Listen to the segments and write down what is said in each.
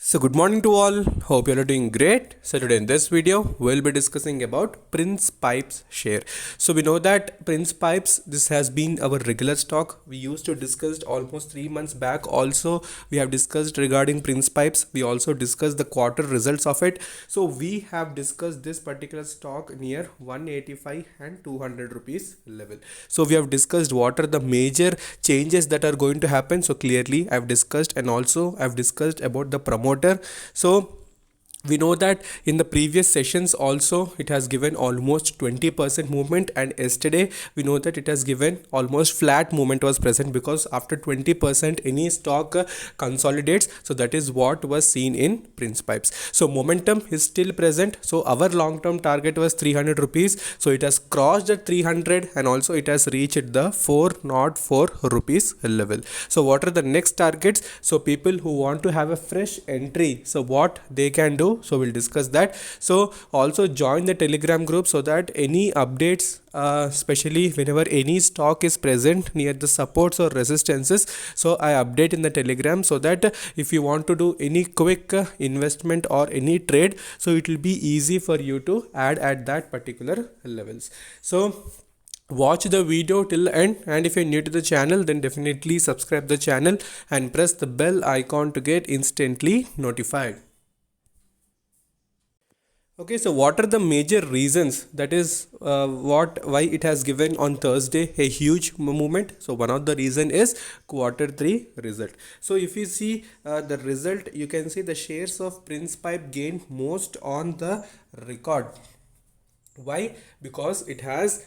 So good morning to all. Hope you all are doing great. So today in this video we'll be discussing about Prince Pipes share. So we know that Prince Pipes, this has been our regular stock. We used to discuss almost 3 months back. Also we have discussed regarding Prince Pipes. We also discussed the quarter results of it. So we have discussed this particular stock near 185 and 200 rupees level. So we have discussed what are the major changes that are going to happen. So clearly I've discussed, and also I've discussed about the promoter. So we know that in the previous sessions also it has given almost 20% movement, and yesterday we know that it has given almost flat movement was present, because after 20% any stock consolidates. So that is what was seen in Prince Pipes. So momentum is still present. So our long term target was 300 rupees. So it has crossed the 300, and also it has reached the 404 rupees level. So what are the next targets? So people who want to have a fresh entry, so what they can do, so we'll discuss that. So also join the Telegram group so that any updates, especially whenever any stock is present near the supports or resistances, so I update in the Telegram, so that if you want to do any quick investment or any trade, so it will be easy for you to add at that particular levels. So watch the video till the end, and if you're new to the channel, then definitely subscribe the channel and press the bell icon to get instantly notified. Okay, so what are the major reasons? That is why it has given on Thursday a huge movement. So one of the reason is quarter 3 result. So if you see the result, you can see the shares of Prince Pipe gained most on the record. Why? Because it has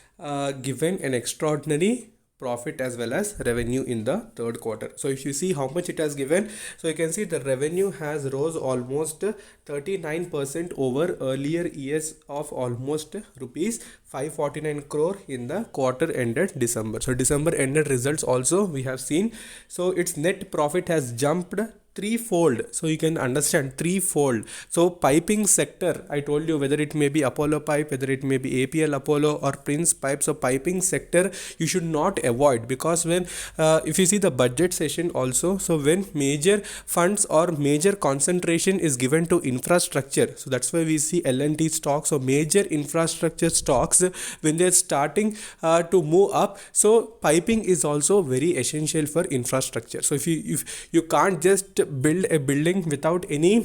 given an extraordinary profit as well as revenue in the third quarter. So if you see how much it has given, so you can see the revenue has rose almost 39% over earlier years of almost rupees 549 crore in the quarter ended December. So December ended results also we have seen. So its net profit has jumped threefold. So you can understand, threefold. So piping sector, I told you, whether it may be Apollo Pipe, whether it may be APL Apollo or Prince Pipe, so piping sector you should not avoid, because when if you see the budget session also, so when major funds or major concentration is given to infrastructure, so that's why we see L&T stocks or major infrastructure stocks, when they're starting to move up, so piping is also very essential for infrastructure. So if you can't just build a building without any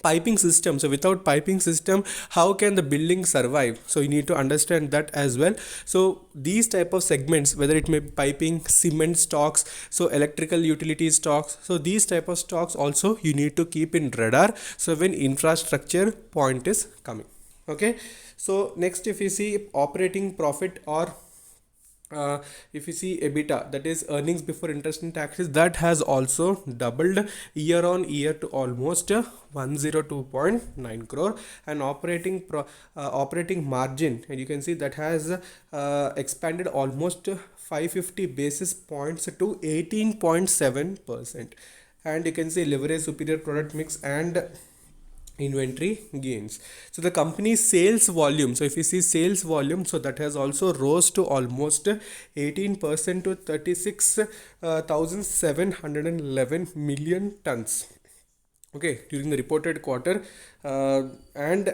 piping system, so without piping system how can the building survive? So you need to understand that as well. So these type of segments, whether it may be piping, cement stocks, so electrical utility stocks, so these type of stocks also you need to keep in radar, so when infrastructure point is coming. Okay, so next, if you see operating profit, or if you see EBITDA, that is earnings before interest and taxes, that has also doubled year on year to almost 102.9 crore, and operating margin, and you can see that has expanded almost 550 basis points to 18.7%, and you can see leverage superior product mix and inventory gains. So the company's sales volume, so if you see sales volume, so that has also rose to almost 18% to 36,711 million tons, okay, during the reported quarter. And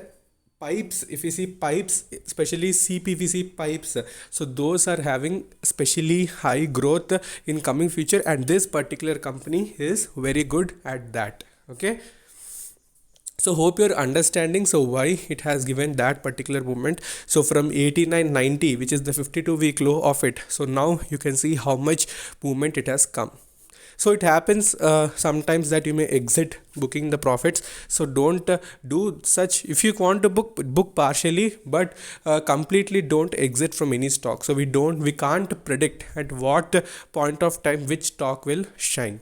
pipes, if you see pipes, especially CPVC pipes, so those are having especially high growth in coming future, and this particular company is very good at that. Okay, so hope you're understanding so why it has given that particular movement. So from 89.90, which is the 52-week low of it, so now you can see how much movement it has come. So it happens sometimes that you may exit booking the profits. So don't do such. If you want to book partially, but completely don't exit from any stock. So we can't predict at what point of time which stock will shine.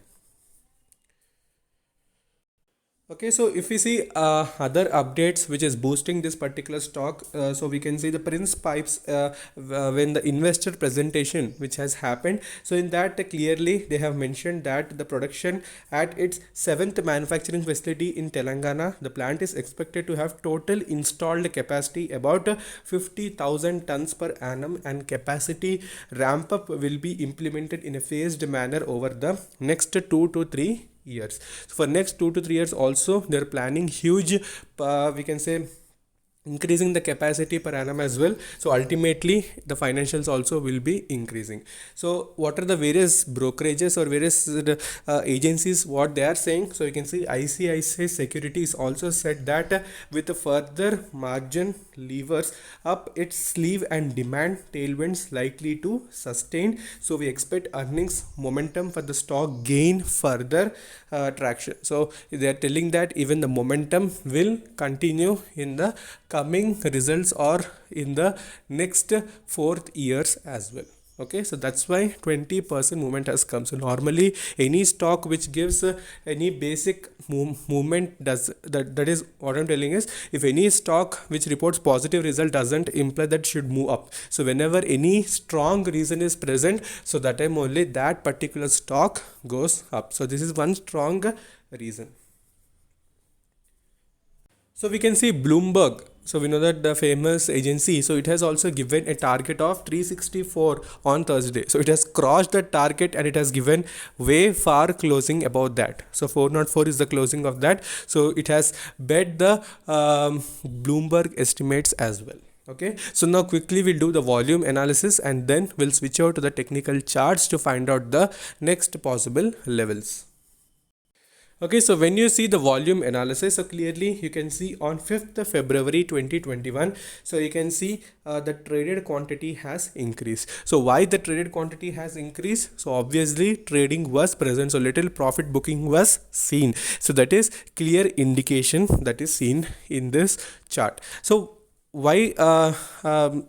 Okay, so if we see other updates which is boosting this particular stock, so we can see the Prince Pipes when the investor presentation which has happened. So in that clearly they have mentioned that the production at its 7th manufacturing facility in Telangana, the plant is expected to have total installed capacity about 50,000 tons per annum, and capacity ramp up will be implemented in a phased manner over the next 2 to 3 years. So for next 2 to 3 years also they're planning huge, we can say, increasing the capacity per annum as well. So ultimately the financials also will be increasing. So what are the various brokerages or various agencies, what they are saying? So you can see ICICI Securities also said that with the further margin levers up its sleeve and demand tailwinds likely to sustain, so we expect earnings momentum for the stock gain further traction. So they are telling that even the momentum will continue in the coming results or in the next fourth years as well. Okay, so that's why 20% movement has come. So normally any stock which gives any basic movement does that is what I'm telling is, if any stock which reports positive result doesn't imply that should move up. So whenever any strong reason is present, so that time only that particular stock goes up. So this is one strong reason. So we can see Bloomberg. So we know that the famous agency, so it has also given a target of 364 on Thursday. So it has crossed the target and it has given way far closing above that. So 404 is the closing of that. So it has bet the Bloomberg estimates as well. Okay, so now quickly we'll do the volume analysis and then we'll switch over to the technical charts to find out the next possible levels. Okay, so when you see the volume analysis, so clearly you can see on 5th February 2021, so you can see the traded quantity has increased. So why the traded quantity has increased? So obviously trading was present, so little profit booking was seen. So that is clear indication that is seen in this chart. So why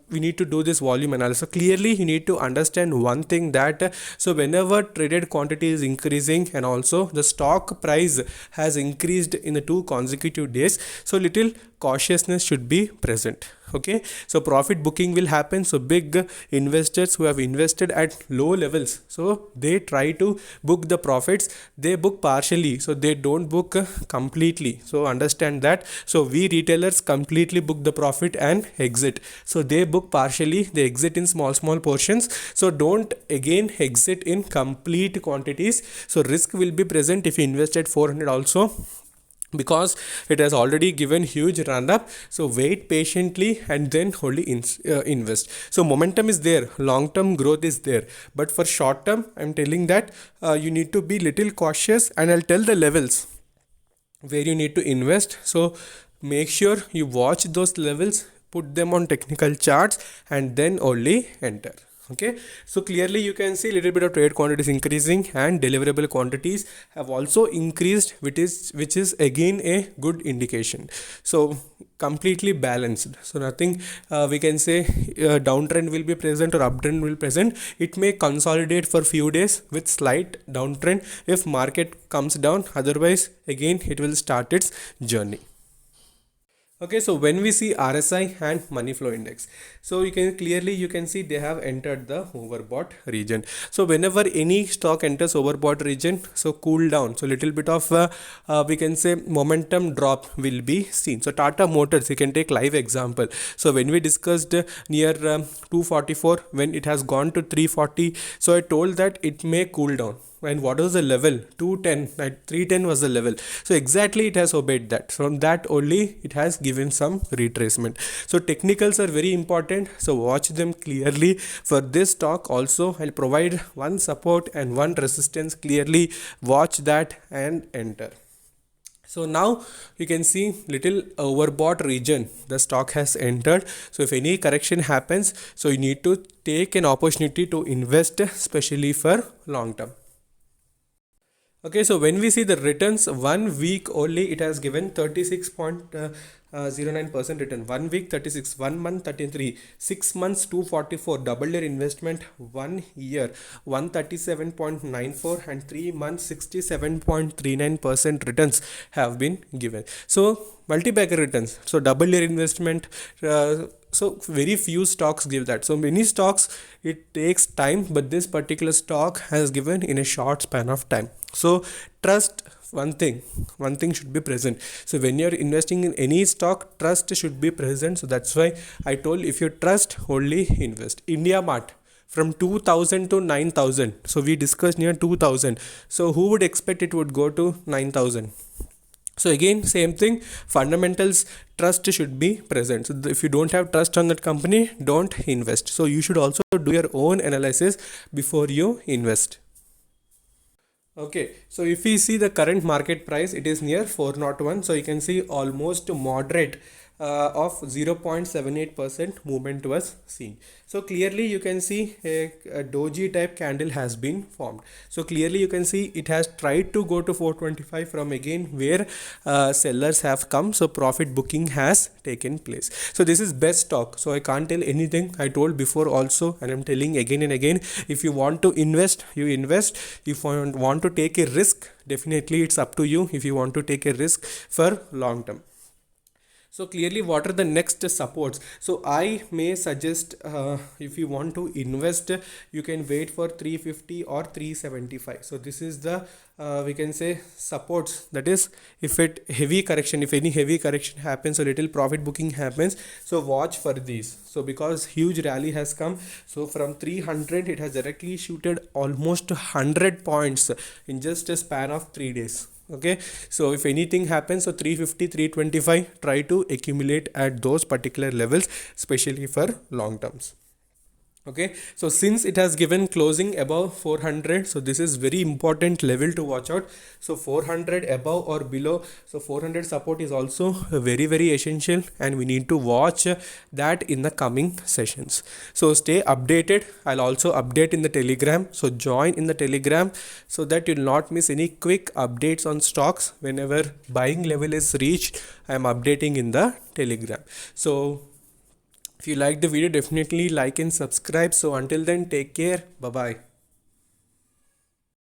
we need to do this volume analysis? So clearly you need to understand one thing, that so whenever traded quantity is increasing and also the stock price has increased in the 2 consecutive days, so little cautiousness should be present. Okay, so profit booking will happen. So big investors who have invested at low levels, so they try to book the profits, they book partially, so they don't book completely. So understand that. So we retailers completely book the profit and exit, so they book partially, they exit in small portions. So don't again exit in complete quantities. So risk will be present if you invest at 400 also, because it has already given huge run up. So wait patiently and then only invest. So momentum is there, long term growth is there, but for short term I'm telling that you need to be little cautious, and I'll tell the levels where you need to invest. So make sure you watch those levels, put them on technical charts, and then only enter. Okay, so clearly you can see a little bit of trade quantities increasing and deliverable quantities have also increased, which is again a good indication. So completely balanced. So nothing we can say downtrend will be present or uptrend will be present. It may consolidate for few days with slight downtrend if market comes down, otherwise again it will start its journey. Okay, so when we see RSI and money flow index, so you can see they have entered the overbought region. So whenever any stock enters overbought region, so cool down, so little bit of we can say momentum drop will be seen. So Tata Motors, you can take live example. So when we discussed near 244, when it has gone to 340, so I told that it may cool down. And what was the level? 210, right? 310 was the level. So exactly it has obeyed that. From that only it has given some retracement. So technicals are very important, so watch them clearly. For this stock also I'll provide one support and one resistance. Clearly watch that and enter. So now you can see little overbought region the stock has entered. So if any correction happens, so you need to take an opportunity to invest, especially for long term. Okay, so when we see the returns, 1 week only it has given 36.09% return. 1 week 36, 1 month 33, 6 months 244, double year investment, 1 year 137.94, and 3 months 67.39% returns have been given. So multi-bagger returns, so double year investment, so very few stocks give that. So many stocks it takes time, but this particular stock has given in a short span of time. So trust one thing should be present. So when you're investing in any stock, trust should be present. So that's why I told, if you trust, only invest. India Mart, from 2000 to 9000. So we discussed near 2000. So who would expect it would go to 9000? So again, same thing, fundamentals, trust should be present. So if you don't have trust on that company, don't invest. So you should also do your own analysis before you invest. Okay, so if we see the current market price, it is near 401. So you can see almost moderate of 0.78% movement was seen. So clearly you can see a doji type candle has been formed. So clearly you can see it has tried to go to 425 from again where sellers have come. So profit booking has taken place. So this is best stock. So I can't tell anything. I told before also, and I'm telling again and again, if you want to invest, you invest. If you want to take a risk, definitely it's up to you if you want to take a risk for long term. So clearly, what are the next supports? So I may suggest if you want to invest, you can wait for 350 or 375. So this is the we can say supports. That is, if any heavy correction happens, a little profit booking happens. So watch for these. So because huge rally has come, so from 300 it has directly shooted almost 100 points in just a span of 3 days. Okay, so if anything happens, so 350 325, try to accumulate at those particular levels, especially for long terms. Okay, so since it has given closing above 400, so this is very important level to watch out. So 400 above or below, so 400 support is also very essential, and we need to watch that in the coming sessions. So stay updated. I'll also update in the Telegram, so join in the Telegram so that you'll not miss any quick updates on stocks. Whenever buying level is reached, I am updating in the Telegram. So if you like the video, definitely like and subscribe. So until then, take care. Bye bye.